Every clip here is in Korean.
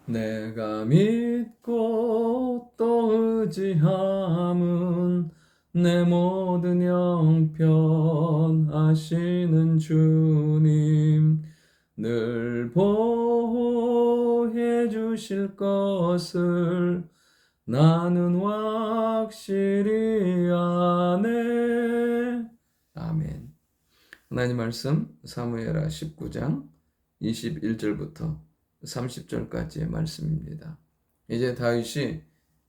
내가 믿고 또 의지함은 내 모든 형편 아시는 주님, 늘 보호해 주실 것을 나는 확실히 아네. 아멘. 하나님 말씀 사무엘하 19장 21절부터 30절까지의 말씀입니다. 이제 다윗이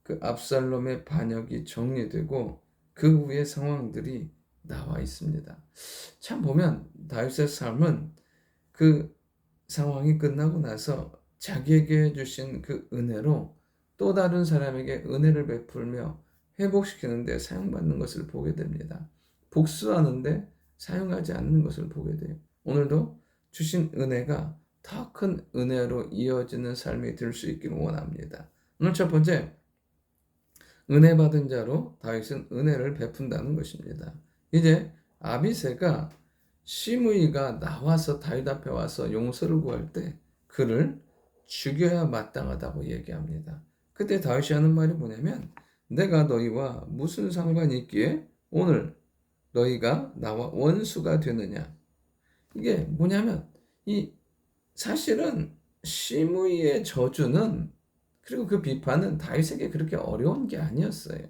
그 압살롬의 반역이 정리되고 그 후의 상황들이 나와 있습니다. 참 보면 다윗의 삶은 그 상황이 끝나고 나서 자기에게 주신 그 은혜로 또 다른 사람에게 은혜를 베풀며 회복시키는 데 사용받는 것을 보게 됩니다. 복수하는데 사용하지 않는 것을 보게 돼요. 오늘도 주신 은혜가 더 큰 은혜로 이어지는 삶이 될 수 있기를 원합니다. 오늘 첫 번째, 은혜 받은 자로 다윗은 은혜를 베푼다는 것입니다. 이제 아비새가 시므이가 나와서 다윗 앞에 와서 용서를 구할 때 그를 죽여야 마땅하다고 얘기합니다. 그때 다윗이 하는 말이 뭐냐면, 내가 너희와 무슨 상관이 있기에 오늘 너희가 나와 원수가 되느냐. 이게 뭐냐면, 이 사실은 시므이의 저주는, 그리고 그 비판은 다윗에게 그렇게 어려운 게 아니었어요.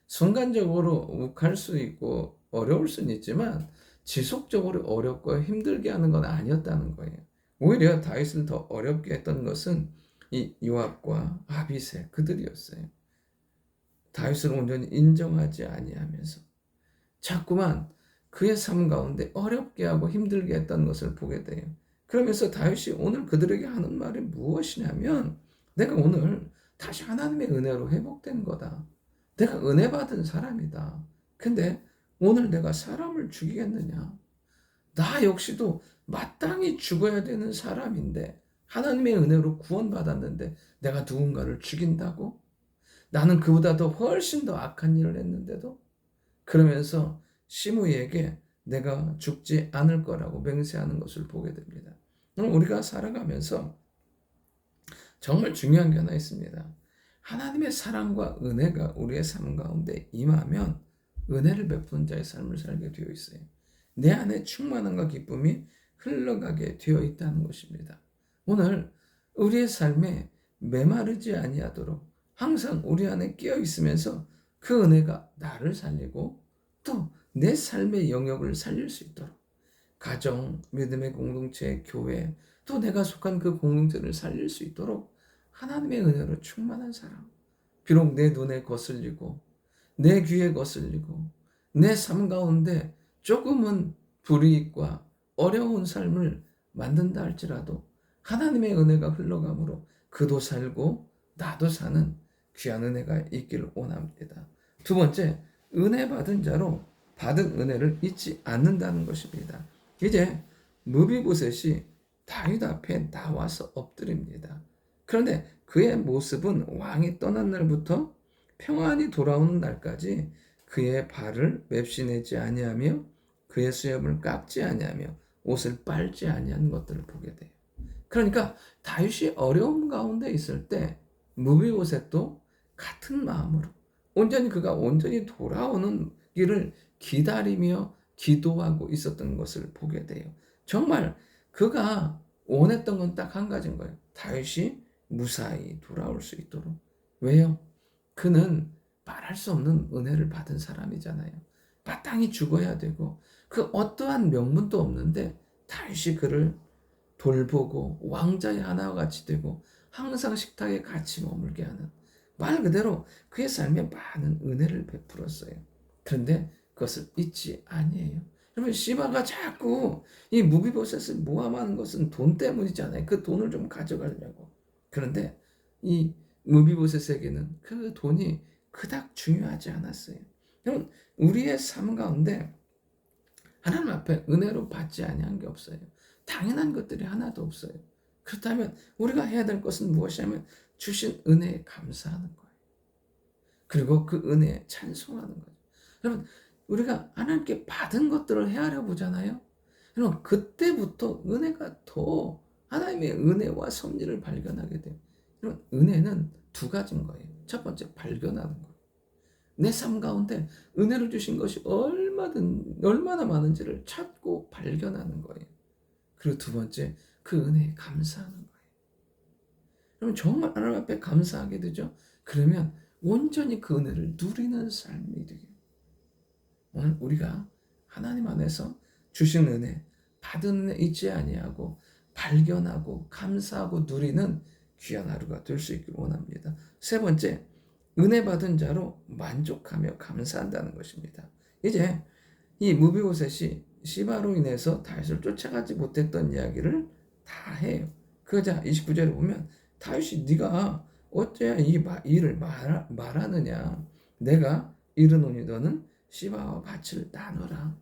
순간적으로 욱할 수 있고 어려울 수는 있지만 지속적으로 어렵고 힘들게 하는 건 아니었다는 거예요. 오히려 다윗을 더 어렵게 했던 것은 이 요압과 아비새 그들이었어요. 다윗을 온전히 인정하지 아니하면서 자꾸만 그의 삶 가운데 어렵게 하고 힘들게 했던 것을 보게 돼요. 그러면서 다윗이 오늘 그들에게 하는 말이 무엇이냐면, 내가 오늘 다시 하나님의 은혜로 회복된 거다. 내가 은혜 받은 사람이다. 근데 오늘 내가 사람을 죽이겠느냐? 나 역시도 마땅히 죽어야 되는 사람인데, 하나님의 은혜로 구원받았는데 내가 누군가를 죽인다고? 나는 그보다 더 훨씬 더 악한 일을 했는데도? 그러면서 시므이에게 내가 죽지 않을 거라고 맹세하는 것을 보게 됩니다. 우리가 살아가면서 정말 중요한 게 하나 있습니다. 하나님의 사랑과 은혜가 우리의 삶 가운데 임하면 은혜를 베푸는 자의 삶을 살게 되어 있어요. 내 안에 충만함과 기쁨이 흘러가게 되어 있다는 것입니다. 오늘 우리의 삶에 메마르지 아니하도록 항상 우리 안에 끼어 있으면서 그 은혜가 나를 살리고 또 내 삶의 영역을 살릴 수 있도록, 가정, 믿음의 공동체, 교회, 또 내가 속한 그 공동체를 살릴 수 있도록 하나님의 은혜로 충만한 사람, 비록 내 눈에 거슬리고 내 귀에 거슬리고 내 삶 가운데 조금은 불이익과 어려운 삶을 만든다 할지라도 하나님의 은혜가 흘러가므로 그도 살고 나도 사는 귀한 은혜가 있기를 원합니다. 두 번째, 은혜 받은 자로 받은 은혜를 잊지 않는다는 것입니다. 이제 무비보셋이 다윗 앞에 나와서 엎드립니다. 그런데 그의 모습은 왕이 떠난 날부터 평안히 돌아오는 날까지 그의 발을 맵시내지 아니하며 그의 수염을 깎지 아니하며 옷을 빨지 아니한 것들을 보게 돼요. 그러니까 다윗이 어려움 가운데 있을 때 무비보셋도 같은 마음으로 그가 온전히 돌아오는 길을 기다리며 기도하고 있었던 것을 보게 돼요. 정말 그가 원했던 건 딱 한 가지인 거예요. 다윗이 무사히 돌아올 수 있도록. 왜요? 그는 말할 수 없는 은혜를 받은 사람이잖아요. 마땅히 죽어야 되고 그 어떠한 명분도 없는데 다윗이 그를 돌보고 왕자의 하나와 같이 되고 항상 식탁에 같이 머물게 하는, 말 그대로 그의 삶에 많은 은혜를 베풀었어요. 그런데 그것을 잊지 아니에요. 여러분, 시바가 자꾸 이 무비보셋을 모함하는 것은 돈 때문이잖아요. 그 돈을 좀 가져가려고. 그런데 이 무비보셋에게는 그 돈이 그닥 중요하지 않았어요. 여러분, 우리의 삶 가운데 하나님 앞에 은혜로 받지 아니한 게 없어요. 당연한 것들이 하나도 없어요. 그렇다면 우리가 해야 될 것은 무엇이냐면 주신 은혜에 감사하는 거예요. 그리고 그 은혜에 찬송하는 거죠. 여러분, 우리가 하나님께 받은 것들을 헤아려 보잖아요. 여러분, 그때부터 은혜가 더 하나님의 은혜와 섭리를 발견하게 돼요. 여러분, 은혜는 두 가지인 거예요. 첫 번째, 발견하는 거예요. 내 삶 가운데 은혜를 주신 것이 얼마나 많은지를 찾고 발견하는 거예요. 그리고 두 번째, 그 은혜에 감사하는 거예요. 그러면 정말 하나님 앞에 감사하게 되죠. 그러면 온전히 그 은혜를 누리는 삶이 되게. 오늘 우리가 하나님 안에서 주신 은혜, 받은 은혜 잊지 아니하고 발견하고 감사하고 누리는 귀한 하루가 될 수 있길 원합니다. 세 번째, 은혜 받은 자로 만족하며 감사한다는 것입니다. 이제 이 무비보셋이 시바로 인해서 다윗을 쫓아가지 못했던 이야기를 다 해요. 그러자 29절에 보면 다윗이 네가 어째야 이 일을 말하느냐. 내가 이르노니 너는 시바와 밭을 나누라.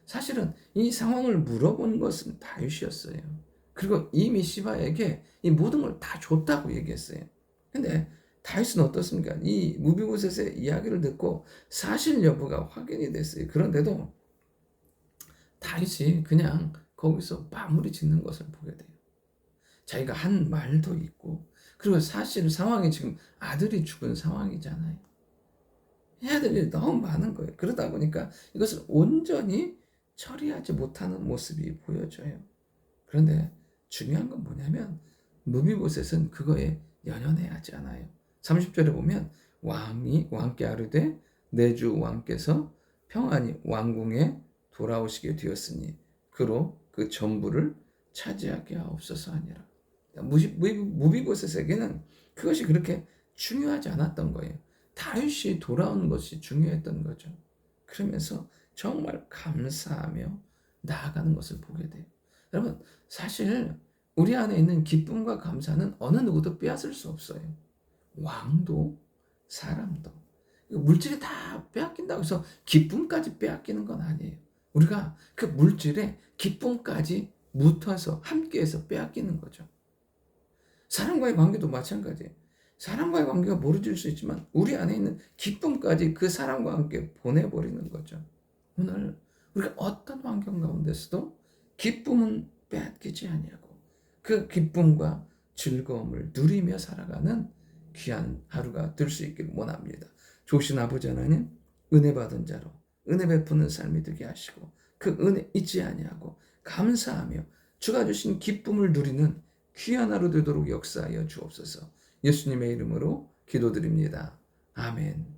사실은 이 상황을 물어본 것은 다윗이었어요. 그리고 이미 시바에게 이 모든 걸 다 줬다고 얘기했어요. 근데 다윗은 어떻습니까? 이 무비보셋의 이야기를 듣고 사실 여부가 확인이 됐어요. 그런데도 다윗이 그냥 거기서 마무리 짓는 것을 보게 돼요. 자기가 한 말도 있고, 그리고 사실 상황이 지금 아들이 죽은 상황이잖아요. 해야 될 일이 너무 많은 거예요. 그러다 보니까 이것을 온전히 처리하지 못하는 모습이 보여져요. 그런데 중요한 건 뭐냐면 무비보셋은 그거에 연연해하지 않아요. 30절에 보면 왕께 아뢰되 내 주 왕께서 평안히 왕궁에 돌아오시게 되었으니 그로 그 전부를 차지하게 하옵소서 하니라. 무비보셋에게는 그것이 그렇게 중요하지 않았던 거예요. 다윗이 돌아오는 것이 중요했던 거죠. 그러면서 정말 감사하며 나아가는 것을 보게 돼요. 여러분, 사실 우리 안에 있는 기쁨과 감사는 어느 누구도 빼앗을 수 없어요. 왕도 사람도. 물질이 다 빼앗긴다고 해서 기쁨까지 빼앗기는 건 아니에요. 우리가 그 물질에 기쁨까지 묻어서 함께해서 빼앗기는 거죠. 사람과의 관계도 마찬가지예요. 사람과의 관계가 멀어질 수 있지만 우리 안에 있는 기쁨까지 그 사람과 함께 보내버리는 거죠. 오늘 우리가 어떤 환경 가운데서도 기쁨은 빼앗기지 아니하고 그 기쁨과 즐거움을 누리며 살아가는 귀한 하루가 될 수 있기를 원합니다. 좋으신 아버지 하나님, 은혜 받은 자로 은혜 베푸는 삶이 되게 하시고 그 은혜 잊지 아니하고 감사하며 주가 주신 기쁨을 누리는 귀한 하루 되도록 역사하여 주옵소서. 예수님의 이름으로 기도드립니다. 아멘.